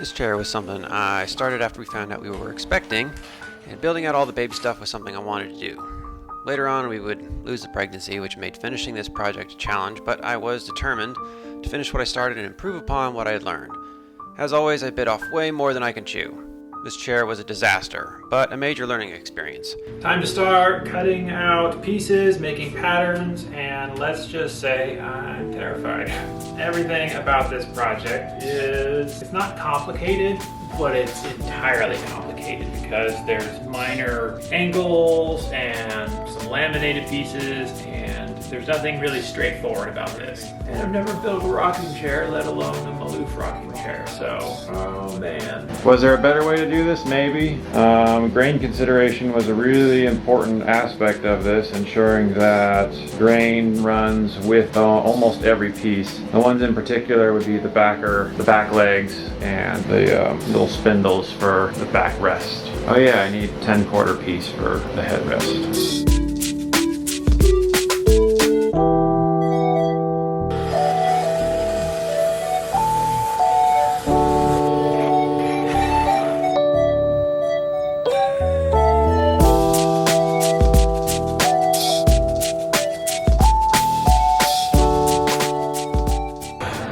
This chair was something I started after we found out we were expecting, and building out all the baby stuff was something I wanted to do. Later on we would lose the pregnancy, which made finishing this project a challenge, but I was determined to finish what I started and improve upon what I had learned. As always, I bit off way more than I can chew. This chair was a disaster, but a major learning experience. Time to start cutting out pieces, making patterns, and let's just say I'm terrified. Everything about this project it's not complicated, but it's entirely complicated because there's minor angles and some laminated pieces, and there's nothing really straightforward about this. And I've never built a rocking chair, let alone a maloof rocking chair, so, oh man. Was there a better way to do this? Maybe. Grain consideration was a really important aspect of this, ensuring that grain runs with almost every piece. The ones in particular would be the back legs, and the little spindles for the back rest. Oh yeah, I need 10-quarter piece for the headrest.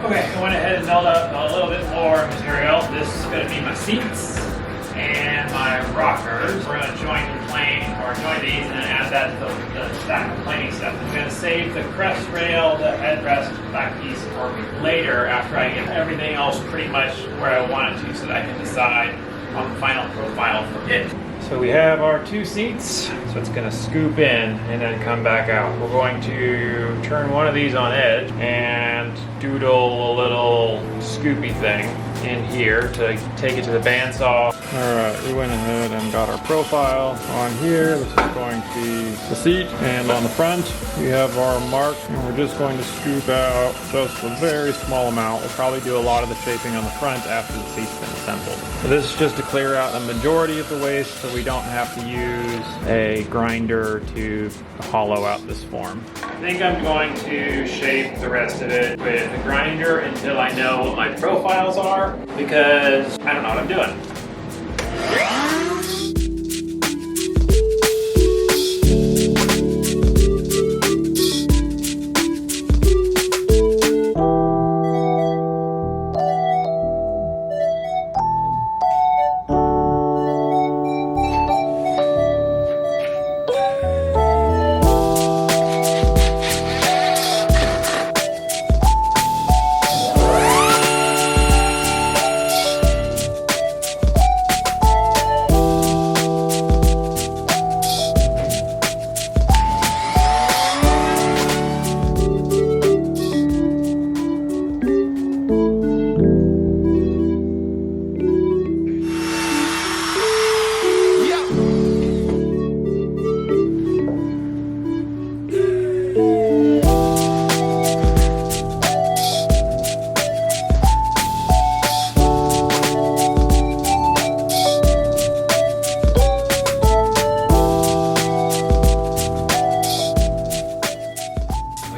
Okay, I went ahead and milled up a little bit more material. This is going to be my seats and my rockers. We're going to join the plane, or join these and then add that to the stack of planing stuff. I'm going to save the crest rail, the headrest, back piece for later after I get everything else pretty much where I want it to, so that I can decide on the final profile for it. So we have our two seats, so it's going to scoop in and then come back out. We're going to turn one of these on edge and doodle a little scoopy thing in here to take it to the bandsaw. Alright, we went ahead and got our profile on here. This is going to be the seat, and on the front we have our mark, and we're just going to scoop out just a very small amount. We'll probably do a lot of the shaping on the front after the seat's been assembled. So this is just to clear out the majority of the waste so we don't have to use a grinder to hollow out this form. I think I'm going to shape the rest of it with a grinder until I know what my profiles are, because I don't know what I'm doing.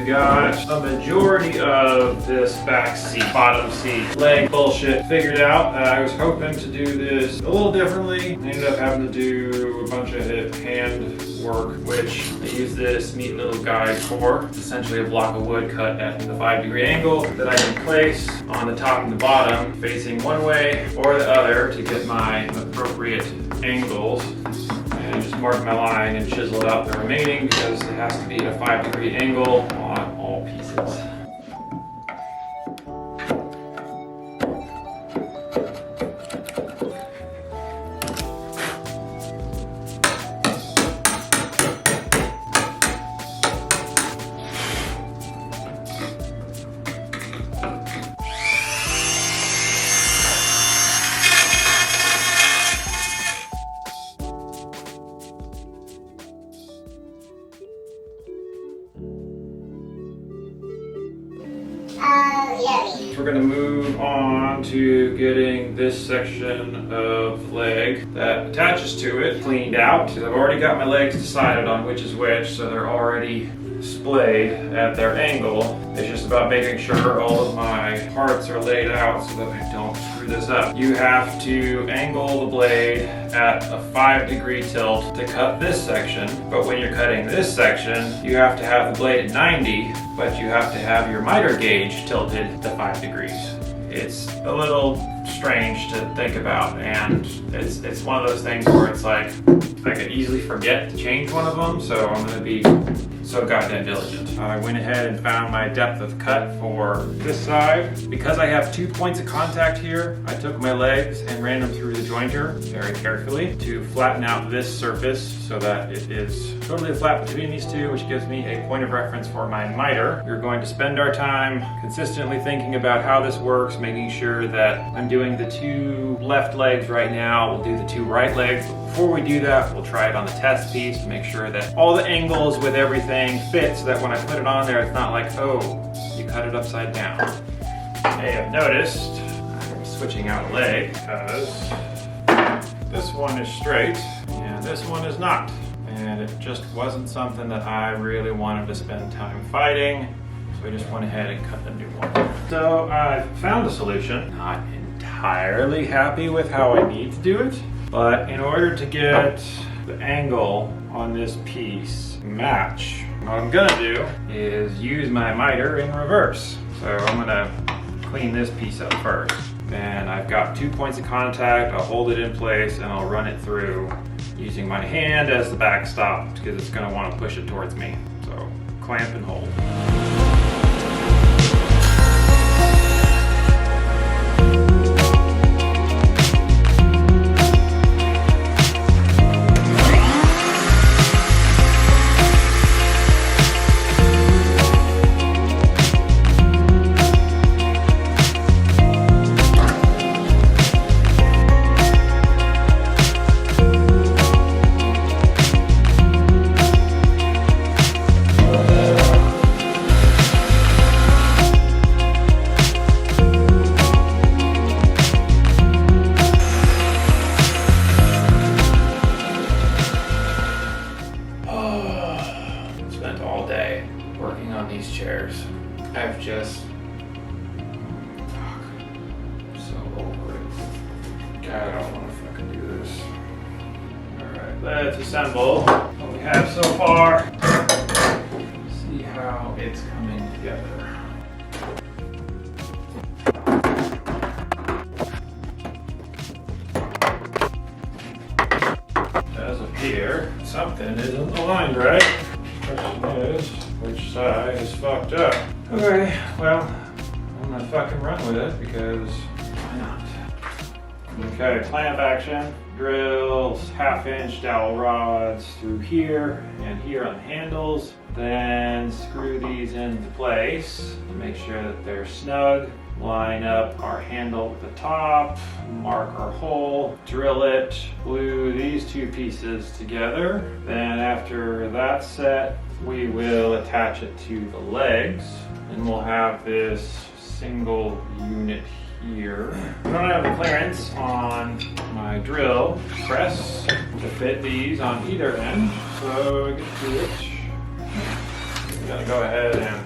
Got a majority of this back seat, bottom seat, leg bullshit figured out. I was hoping to do this a little differently. I ended up having to do a bunch of hand work, which I use this neat little guide for. It's essentially a block of wood cut at the 5-degree angle that I can place on the top and the bottom, facing one way or the other to get my appropriate angles. And just mark my line and chisel out the remaining, because it has to be at a 5-degree angle on all pieces. We're going to move on to getting this section of leg that attaches to it cleaned out. I've already got my legs decided on which is which, so they're already splayed at their angle. It's just about making sure all of my parts are laid out so that I don't screw this up. You have to angle the blade at a 5-degree tilt to cut this section, but when you're cutting this section, you have to have the blade at 90, but you have to have your miter gauge tilted to 5 degrees. It's a little strange to think about, and it's one of those things where it's like I could easily forget to change one of them, so I'm going to be so goddamn diligent. I went ahead and found my depth of cut for this side. Because I have 2 points of contact here, I took my legs and ran them through the jointer very carefully to flatten out this surface so that it is totally flat between these two, which gives me a point of reference for my miter. We're going to spend our time consistently thinking about how this works, making sure that I'm doing the 2 left legs right now. We'll do the 2 right legs. But before we do that, we'll try it on the test piece to make sure that all the angles with everything fit, so that when I put it on there, it's not like, oh, you cut it upside down. You may have noticed I'm switching out a leg because this one is straight and this one is not. And it just wasn't something that I really wanted to spend time fighting, so I just went ahead and cut the new one. So I found a solution. Not entirely happy with how I need to do it, but in order to get the angle on this piece match, what I'm gonna do is use my miter in reverse. So I'm gonna clean this piece up first. Then I've got 2 points of contact. I'll hold it in place and I'll run it through using my hand as the backstop because it's gonna want to push it towards me. So clamp and hold. I've just, I'm so over it. God, I don't want to fucking do this. Alright, let's assemble what we have so far. See how it's coming together. It does appear something isn't aligned right. Question is, which side is fucked up? Okay, well, I'm gonna fucking run with it because why not? Okay, clamp action. Drills 1/2-inch dowel rods through here and here on the handles. Then screw these into place to make sure that they're snug. Line up our handle at the top, mark our hole, drill it, glue these 2 pieces together. Then after that's set, we will attach it to the legs, and we'll have this single unit here. I don't have the clearance on my drill press to fit these on either end, so I get to it. I'm gonna go ahead and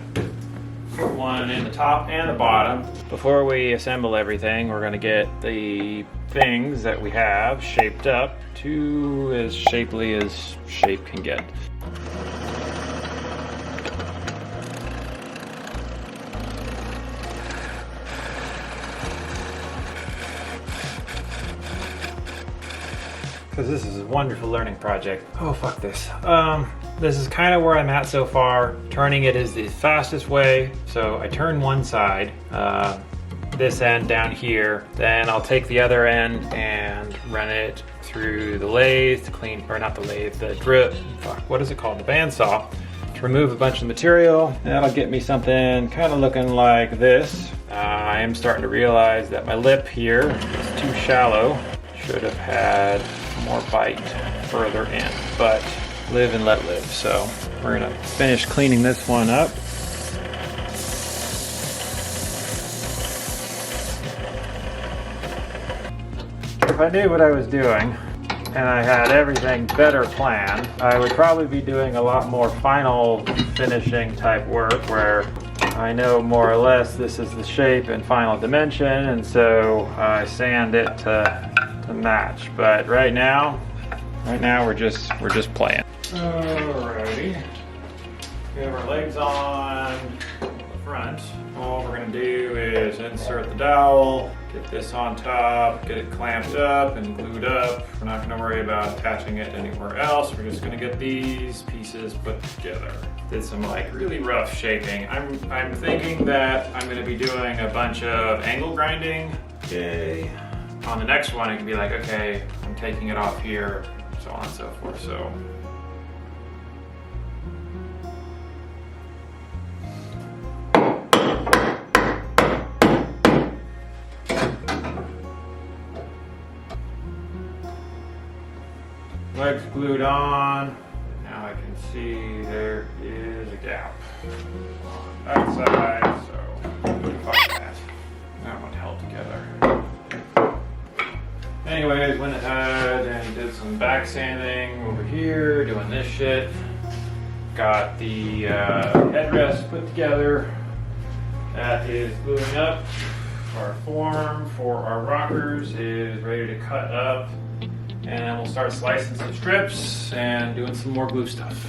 put one in the top and the bottom. Before we assemble everything, we're gonna get the things that we have shaped up to as shapely as shape can get. Because this is a wonderful learning project. Oh, fuck this. This is kind of where I'm at so far. Turning it is the fastest way. So I turn one side, this end down here. Then I'll take the other end and run it through the lathe to clean, or not the lathe, the drill, fuck, what is it called? The bandsaw, to remove a bunch of the material. That'll get me something kind of looking like this. I am starting to realize that my lip here is too shallow. Should have had more bite further in, but live and let live. So we're gonna finish cleaning this one up. If I knew what I was doing, and I had everything better planned, I would probably be doing a lot more final finishing type work where I know more or less this is the shape and final dimension, and so I sand it to match. But right now we're just playing. Alrighty, we have our legs on the front. All we're gonna do is insert the dowel, get this on top, get it clamped up and glued up. We're not gonna worry about attaching it anywhere else. We're just gonna get these pieces put together. Did some like really rough shaping. I'm thinking that I'm gonna be doing a bunch of angle grinding. Yay. On the next one, it can be like, okay, I'm taking it off here, so on and so forth. So. Legs glued on. Now I can see there is a gap on that side, so fuck that. That one held together. Anyways, went ahead and did some back sanding over here, doing this shit. Got the headrest put together. That is gluing up. Our form for our rockers is ready to cut up. And then we'll start slicing some strips and doing some more glue stuff.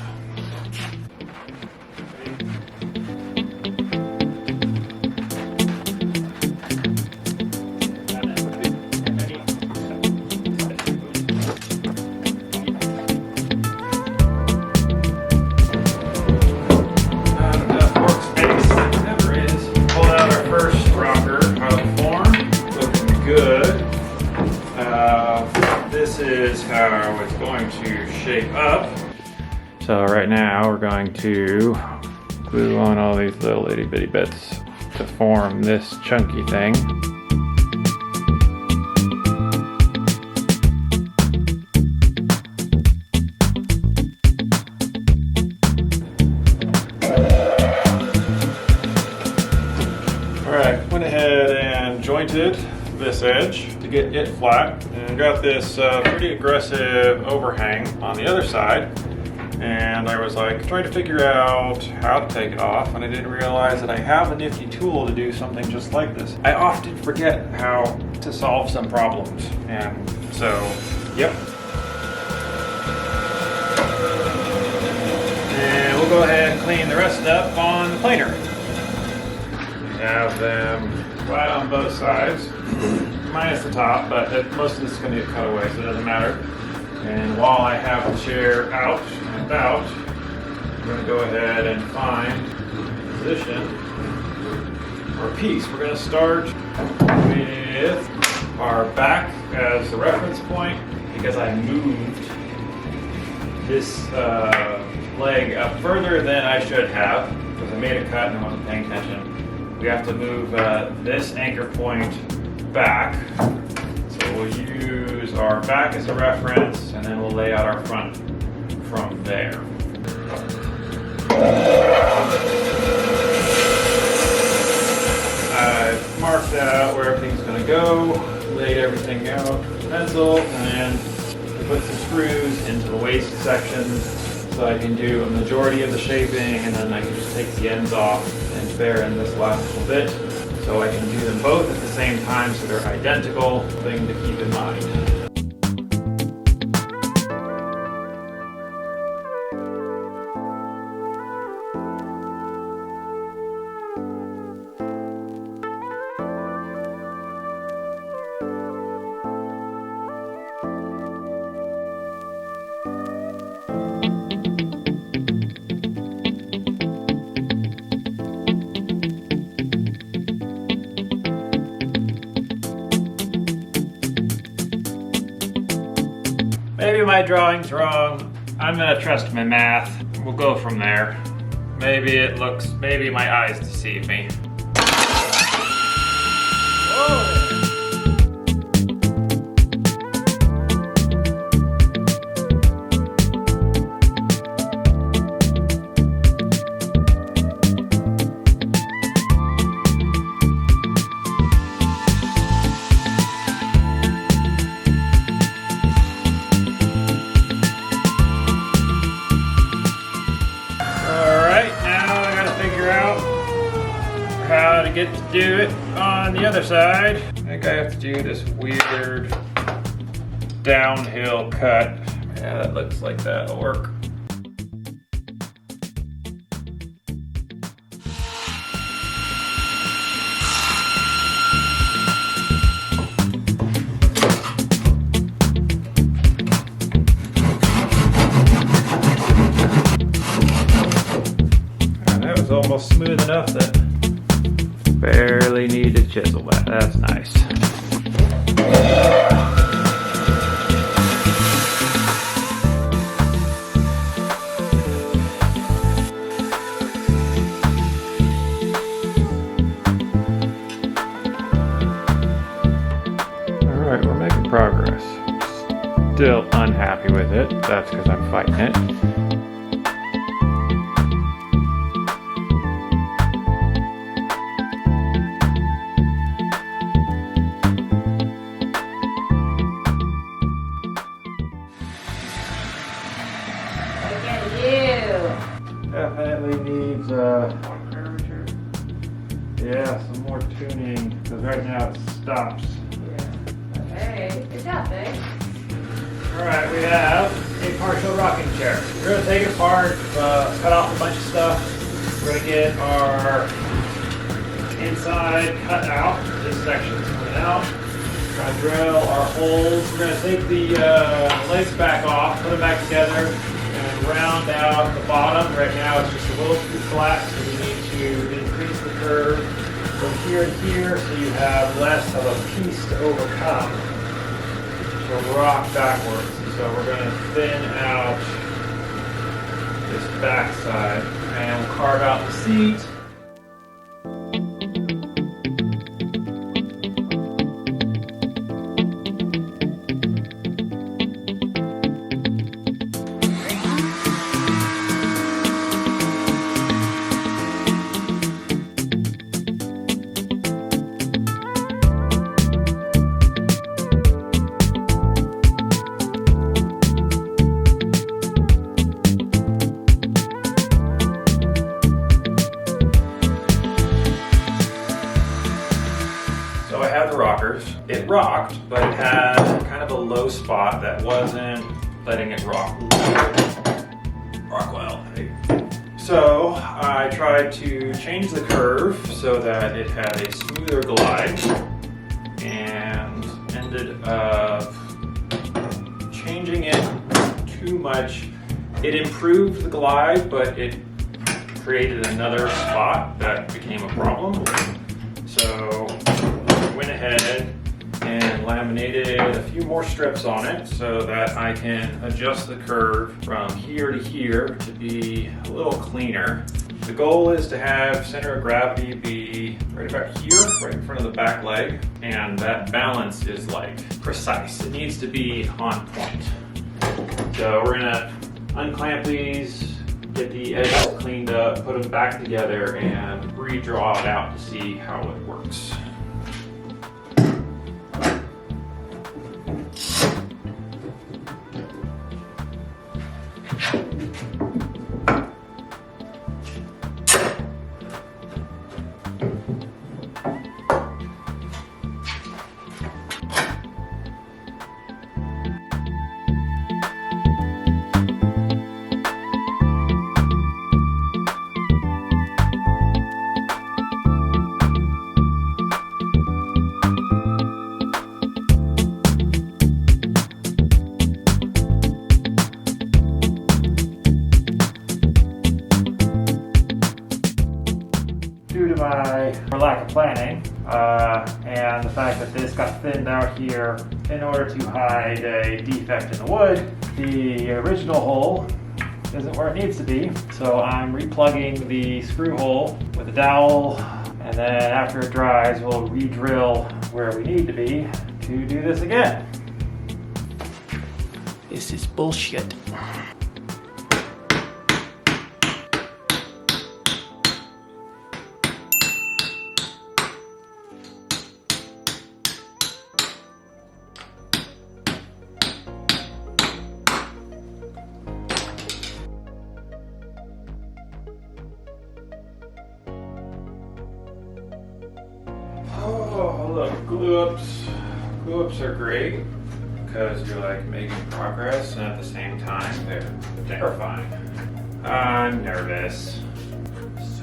This is how it's going to shape up. So right now we're going to glue on all these little itty bitty bits to form this chunky thing. Alright, went ahead and jointed this edge to get it flat, and got this pretty aggressive overhang on the other side, and I was like trying to figure out how to take it off, and I didn't realize that I have a nifty tool to do something just like this. I often forget how to solve some problems, and so yep. And we'll go ahead and clean the rest up on the planer. We have them flat on both sides, minus the top, but most of this is going to get cut away, so it doesn't matter. And while I have the chair out and about, I'm going to go ahead and find the position for a piece. We're going to start with our back as the reference point, because I moved this leg up further than I should have, because I made a cut and I wasn't paying attention. We have to move this anchor point back. So we'll use our back as a reference, and then we'll lay out our front from there. I've marked out where everything's going to go, laid everything out with a pencil, and then put some screws into the waist sections so I can do a majority of the shaping, and then I can just take the ends off and spare in this last little bit. So I can do them both at the same time so they're identical, thing to keep in mind. Maybe my drawing's wrong. I'm gonna trust my math. We'll go from there. Maybe my eyes deceive me. Whoa. get to do it on the other side. I think I have to do this weird downhill cut. Yeah, that looks like that'll work. That was almost smooth enough that barely need to chisel that. That's nice. Alright, we're making progress. Still unhappy with it. That's because I'm fighting it. Definitely needs more curvature. Yeah, some more tuning, because right now it stops. Yeah. Hey, good job, babe. Alright, we have a partial rocking chair. We're going to take it apart, cut off a bunch of stuff. We're going to get our inside cut out. This section's coming out. We're going to drill our holes. We're going to take the legs back off, put them back together, and round out the bottom. Right now it's just a little too flat, so we need to increase the curve from here to here so you have less of a piece to overcome to rock backwards. So we're going to thin out this back side and we'll carve out the seat. So I had the rockers. It rocked, but it had kind of a low spot that wasn't letting it rock well. So I tried to change the curve so that it had a smoother glide and ended up changing it too much. It improved the glide, but it created another spot that became a problem. So I went ahead and laminated a few more strips on it so that I can adjust the curve from here to here to be a little cleaner. The goal is to have center of gravity be right about here, right in front of the back leg, and that balance is like precise. It needs to be on point. So we're gonna unclamp these, get the edges cleaned up, put them back together, and redraw it out to see how it works. Due to my lack of planning and the fact that this got thinned out here in order to hide a defect in the wood, the original hole isn't where it needs to be. So I'm replugging the screw hole with a dowel, and then after it dries, we'll re-drill where we need to be to do this again. This is bullshit. look, glue ups are great because you're like making progress, and at the same time they're terrifying. I'm nervous,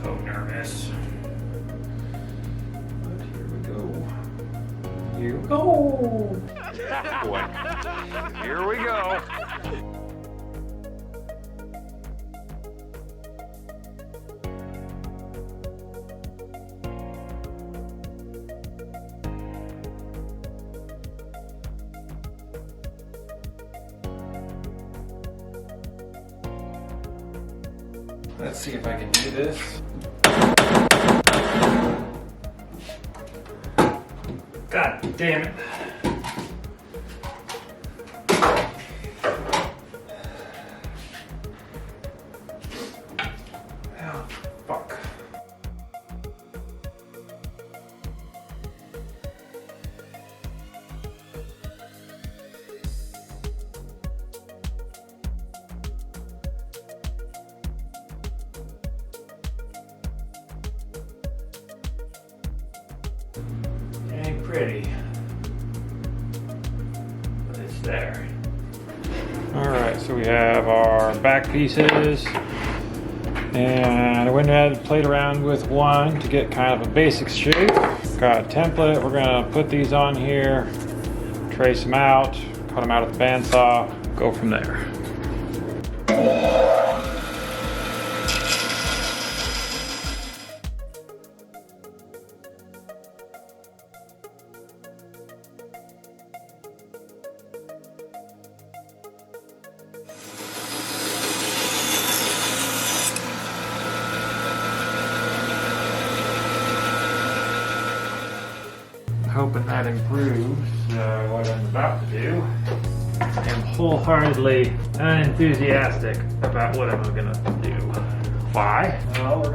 so nervous. But here we go. Here we go. Boy. Here we go. Let's see if I can do this. God damn it. Oh, fuck. Ain't pretty, but it's there. All right, so we have our back pieces, and I went ahead and played around with one to get kind of a basic shape. Got a template. We're gonna put these on here, trace them out, cut them out with the bandsaw, go from there. Hoping that improves what I'm about to do. I'm wholeheartedly unenthusiastic about what I'm gonna do. Why? Well, we're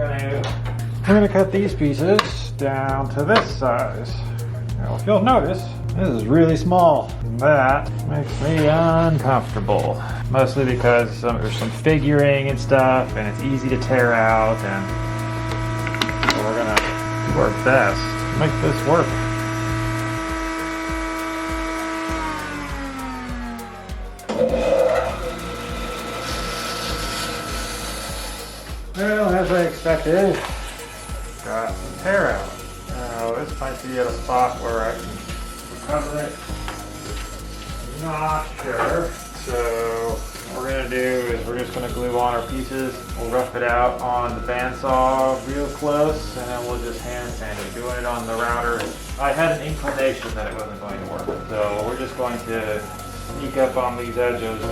gonna cut these pieces down to this size. Now, if you'll notice, this is really small. That makes me uncomfortable. Mostly because there's some figuring and stuff, and it's easy to tear out, and so we're gonna do our best to make this work. Well, as I expected, got some tear out. Now, this might be at a spot where I can recover it. Not sure. So, what we're going to do is we're just going to glue on our pieces. We'll rough it out on the bandsaw real close, and then we'll just hand sand it. Doing it on the router, I had an inclination that it wasn't going to work. So, we're just going to sneak up on these edges.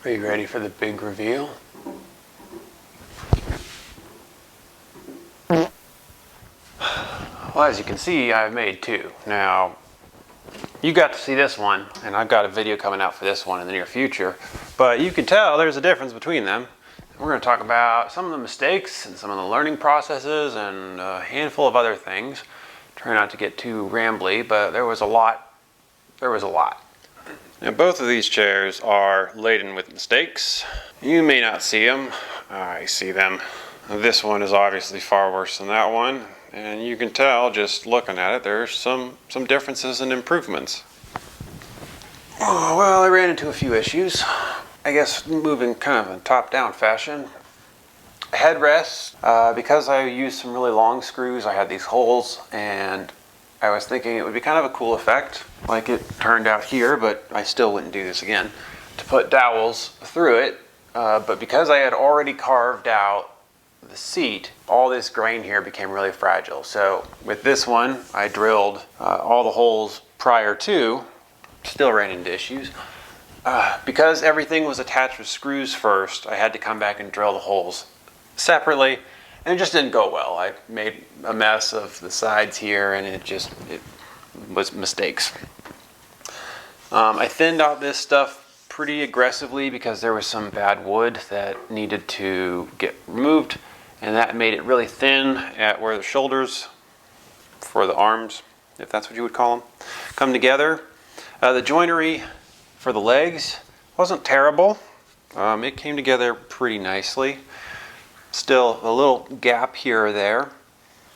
Are you ready for the big reveal? Well, as you can see, I've made two. Now, you got to see this one, and I've got a video coming out for this one in the near future, but you can tell there's a difference between them. We're going to talk about some of the mistakes and some of the learning processes and a handful of other things. Try not to get too rambly, but there was a lot. Now, both of these chairs are laden with mistakes. You may not see them. I see them. This one is obviously far worse than that one, and you can tell just looking at it there's some differences and improvements. Oh, well, I ran into a few issues. I guess moving kind of in top-down fashion. Headrests, because I used some really long screws, I had these holes, and I was thinking it would be kind of a cool effect, like it turned out here, but I still wouldn't do this again, to put dowels through it. But because I had already carved out the seat, all this grain here became really fragile. So with this one, I drilled all the holes prior to, still ran into issues. Because everything was attached with screws first, I had to come back and drill the holes separately, and it just didn't go well. I made a mess of the sides here, and it was mistakes. I thinned out this stuff pretty aggressively because there was some bad wood that needed to get removed, and that made it really thin at where the shoulders for the arms, if that's what you would call them, come together. The joinery for the legs wasn't terrible. It came together pretty nicely. Still a little gap here or there.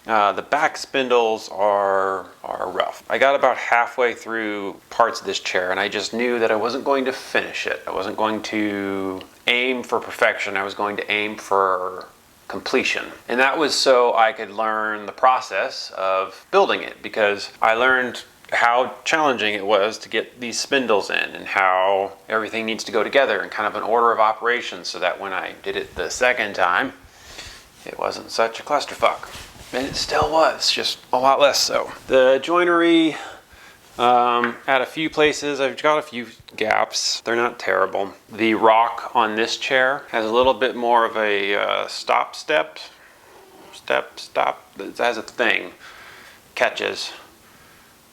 The back spindles are rough. I got about halfway through parts of this chair, and I just knew that I wasn't going to finish it. I wasn't going to aim for perfection. I was going to aim for completion. And that was so I could learn the process of building it, because I learned how challenging it was to get these spindles in and how everything needs to go together in kind of an order of operations, so that when I did it the second time, it wasn't such a clusterfuck. And it still was, just a lot less so. The joinery, at a few places, I've got a few gaps. They're not terrible. The rock on this chair has a little bit more of a stop. It has a thing, catches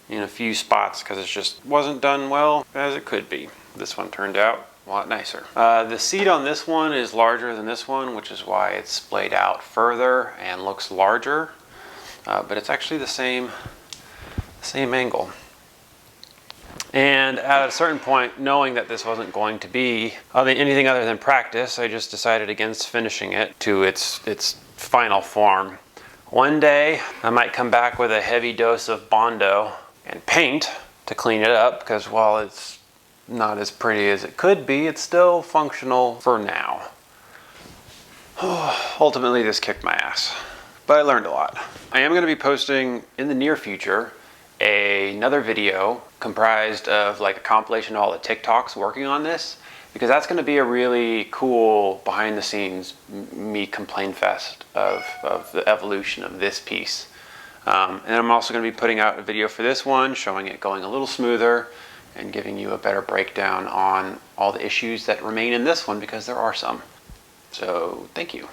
in a few spots because it just wasn't done well as it could be. This one turned out a lot nicer. The seat on this one is larger than this one, which is why it's splayed out further and looks larger, but it's actually the same angle. And at a certain point, knowing that this wasn't going to be anything other than practice, I just decided against finishing it to its final form. One day, I might come back with a heavy dose of Bondo and paint to clean it up, because while it's not as pretty as it could be, it's still functional for now. Ultimately, this kicked my ass, but I learned a lot. I am going to be posting in the near future another video comprised of like a compilation of all the TikToks working on this, because that's going to be a really cool behind the scenes me complain fest of the evolution of this piece. And I'm also going to be putting out a video for this one showing it going a little smoother and giving you a better breakdown on all the issues that remain in this one, because there are some. So thank you.